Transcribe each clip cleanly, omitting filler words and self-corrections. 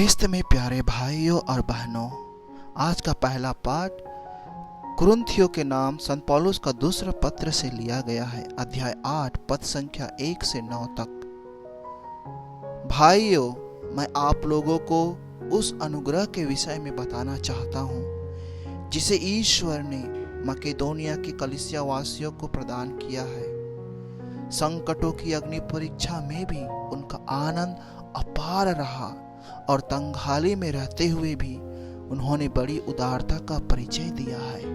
ख्रिस्त में प्यारे भाइयों और बहनों, आज का पहला पाठ कुरिन्थियों के नाम संत पौलुस का दूसरा पत्र से लिया गया है। अध्याय 8 पद संख्या 1 से 9 तक। भाइयों, मैं आप लोगों को उस अनुग्रह के विषय में बताना चाहता हूँ जिसे ईश्वर ने मकेदोनिया की कलीसिया वासियों को प्रदान किया है। संकटों की अग्नि परीक्षा में भी उनका आनंद अपार रहा और तंगहाली में रहते हुए भी उन्होंने बड़ी उदारता का परिचय दिया है।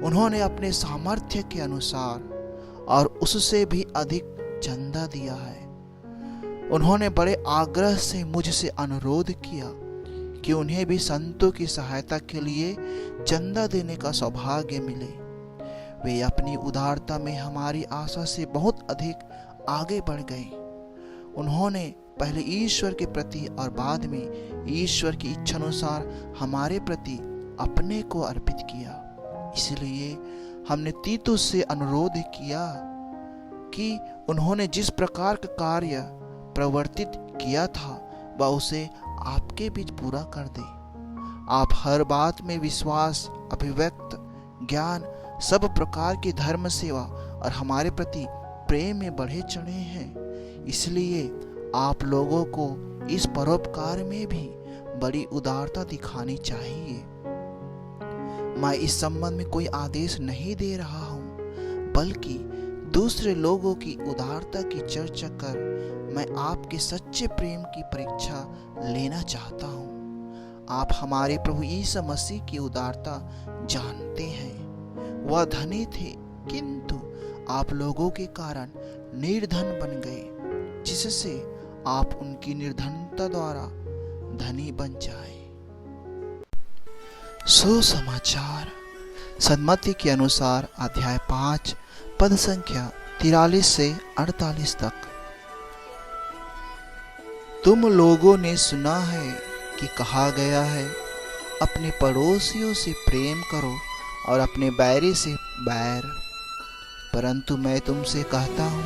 उन्होंने अपने सामर्थ्य के अनुसार और उससे भी अधिक चंदा दिया है। उन्होंने बड़े आग्रह से मुझसे अनुरोध किया कि उन्हें भी संतों की सहायता के लिए चंदा देने का सौभाग्य मिले। वे अपनी उदारता में हमारी आशा से बहुत अधिक आगे बढ़ गए। उन्होंने पहले ईश्वर के प्रति और बाद में ईश्वर की इच्छानुसार हमारे प्रति अपने को अर्पित किया। इसलिए हमने तीतुस से अनुरोध किया कि उन्होंने जिस प्रकार का कार्य प्रवर्तित किया था वह उसे आपके बीच पूरा कर दे। आप हर बात में विश्वास, अभिव्यक्त ज्ञान, सब प्रकार की धर्म सेवा और हमारे प्रति प्रेम में बढ़े चढ़े हैं। इसलिए आप लोगों को इस परोपकार में भी बड़ी उदारता दिखानी चाहिए। मैं इस संबंध में कोई आदेश नहीं दे रहा हूँ, बल्कि दूसरे लोगों की उदारता की चर्चा कर मैं आपके सच्चे प्रेम की परीक्षा लेना चाहता हूँ। आप हमारे प्रभु यीशु मसीह की उदारता जानते हैं। वह धनी थे, किंतु आप लोगों के कारण निर्धन बन गए, जिससे आप उनकी निर्धनता द्वारा धनी बन जाए। सुसमाचार सन्मति के अनुसार अध्याय 5 पद संख्या 43 से 48 तक। तुम लोगों ने सुना है कि कहा गया है, अपने पड़ोसियों से प्रेम करो और अपने बैरी से बैर। परंतु मैं तुमसे कहता हूँ,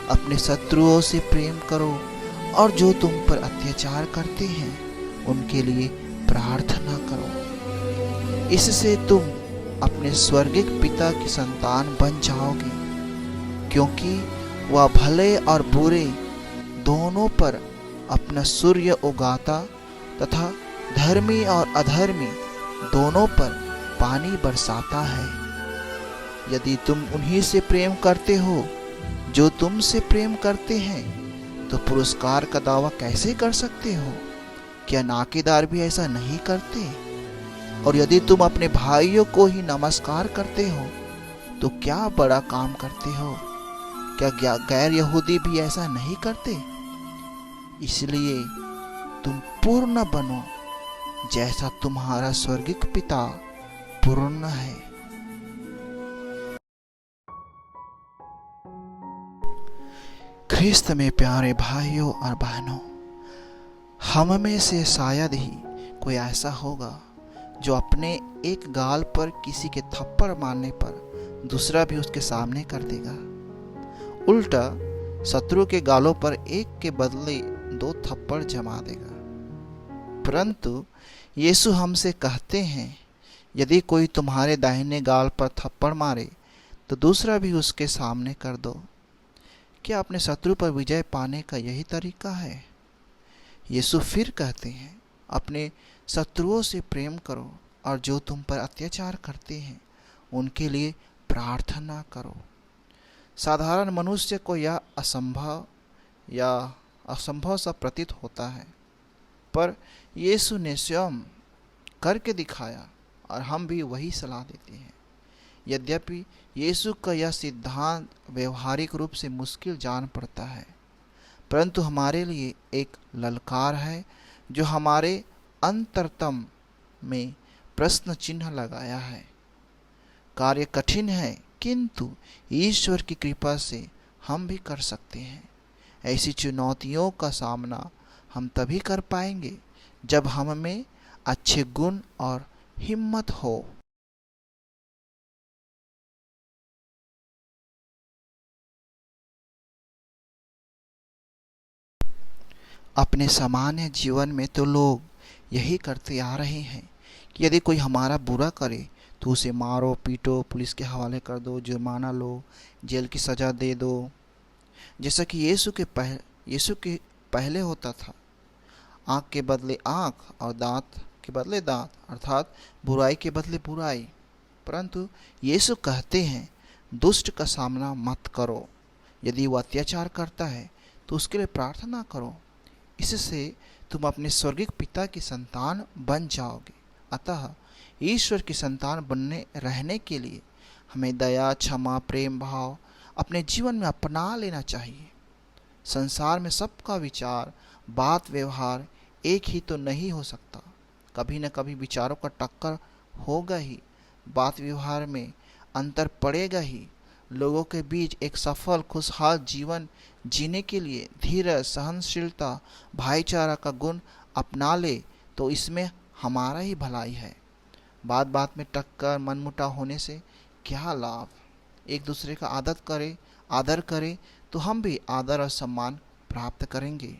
अपने शत्रुओं से प्रेम करो और जो तुम पर अत्याचार करते हैं उनके लिए प्रार्थना करो। इससे तुम अपने स्वर्गिक पिता की संतान बन जाओगे, क्योंकि वह भले और बुरे दोनों पर अपना सूर्य उगाता तथा धर्मी और अधर्मी दोनों पर पानी बरसाता है। यदि तुम उन्हीं से प्रेम करते हो जो तुमसे प्रेम करते हैं, तो पुरस्कार का दावा कैसे कर सकते हो? क्या नाकेदार भी ऐसा नहीं करते? और यदि तुम अपने भाइयों को ही नमस्कार करते हो, तो क्या बड़ा काम करते हो? क्या गैर यहूदी भी ऐसा नहीं करते? इसलिए तुम पूर्ण बनो, जैसा तुम्हारा स्वर्गिक पिता पूर्ण है। ख्रिस्त में प्यारे भाइयों और बहनों, हम में से शायद ही कोई ऐसा होगा जो अपने एक गाल पर किसी के थप्पड़ मारने पर दूसरा भी उसके सामने कर देगा। उल्टा शत्रु के गालों पर एक के बदले 2 थप्पड़ जमा देगा। परंतु यीशु हमसे कहते हैं, यदि कोई तुम्हारे दाहिने गाल पर थप्पड़ मारे तो दूसरा भी उसके सामने कर दो। क्या अपने शत्रु पर विजय पाने का यही तरीका है? यीशु फिर कहते हैं, अपने शत्रुओं से प्रेम करो और जो तुम पर अत्याचार करते हैं उनके लिए प्रार्थना करो। साधारण मनुष्य को यह असंभव सा प्रतीत होता है, पर यीशु ने स्वयं करके दिखाया और हम भी वही सलाह देते हैं। यद्यपि यीशु का यह सिद्धांत व्यवहारिक रूप से मुश्किल जान पड़ता है, परंतु हमारे लिए एक ललकार है जो हमारे अंतरतम में प्रश्न चिन्ह लगाया है। कार्य कठिन है, किंतु ईश्वर की कृपा से हम भी कर सकते हैं। ऐसी चुनौतियों का सामना हम तभी कर पाएंगे जब हम में अच्छे गुण और हिम्मत हो। अपने सामान्य जीवन में तो लोग यही करते आ रहे हैं कि यदि कोई हमारा बुरा करे तो उसे मारो पीटो, पुलिस के हवाले कर दो, जुर्माना लो, जेल की सज़ा दे दो। जैसा कि यीशु के पहले होता था, आँख के बदले आँख और दांत के बदले दांत, अर्थात बुराई के बदले बुराई। परंतु यीशु कहते हैं दुष्ट का सामना मत करो, यदि वो अत्याचार करता है तो उसके लिए प्रार्थना करो, इससे तुम अपने स्वर्गीय पिता की संतान बन जाओगे। अतः ईश्वर की संतान बनने रहने के लिए हमें दया, क्षमा, प्रेम भाव अपने जीवन में अपना लेना चाहिए। संसार में सबका विचार, बात, व्यवहार एक ही तो नहीं हो सकता। कभी न कभी विचारों का टक्कर होगा ही, बात व्यवहार में अंतर पड़ेगा ही। लोगों के बीच एक सफल खुशहाल जीवन जीने के लिए धीरज, सहनशीलता, भाईचारा का गुण अपना ले तो इसमें हमारा ही भलाई है। बात बात में टक्कर, मनमुटाव होने से क्या लाभ। एक दूसरे का आदर करें तो हम भी आदर और सम्मान प्राप्त करेंगे।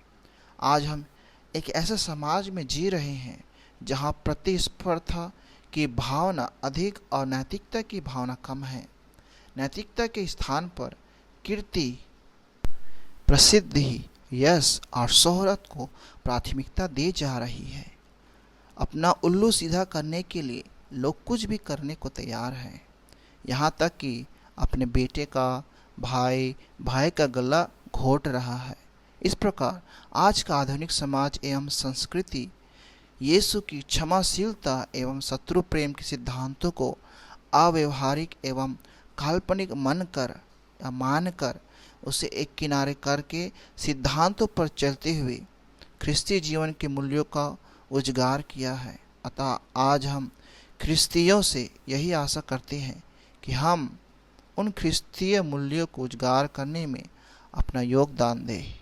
आज हम एक ऐसे समाज में जी रहे हैं जहां प्रतिस्पर्धा की भावना अधिक और नैतिकता की भावना कम है। नैतिकता के स्थान पर कीर्ति, प्रसिद्धि, यश और शोहरत को प्राथमिकता दी जा रही है। अपना उल्लू सीधा करने के लिए लोग कुछ भी करने को तैयार हैं, यहाँ तक कि अपने बेटे का भाई का गला घोट रहा है। इस प्रकार आज का आधुनिक समाज एवं संस्कृति यीशु की क्षमाशीलता एवं शत्रु प्रेम के सिद्धांतों को अव्यवहारिक एवं काल्पनिक मानकर उसे एक किनारे करके सिद्धांतों पर चलते हुए ख्रिस्तीय जीवन के मूल्यों का उजागर किया है। अतः आज हम ख्रिस्तियों से यही आशा करते हैं कि हम उन ख्रिस्तीय मूल्यों को उजागर करने में अपना योगदान दें।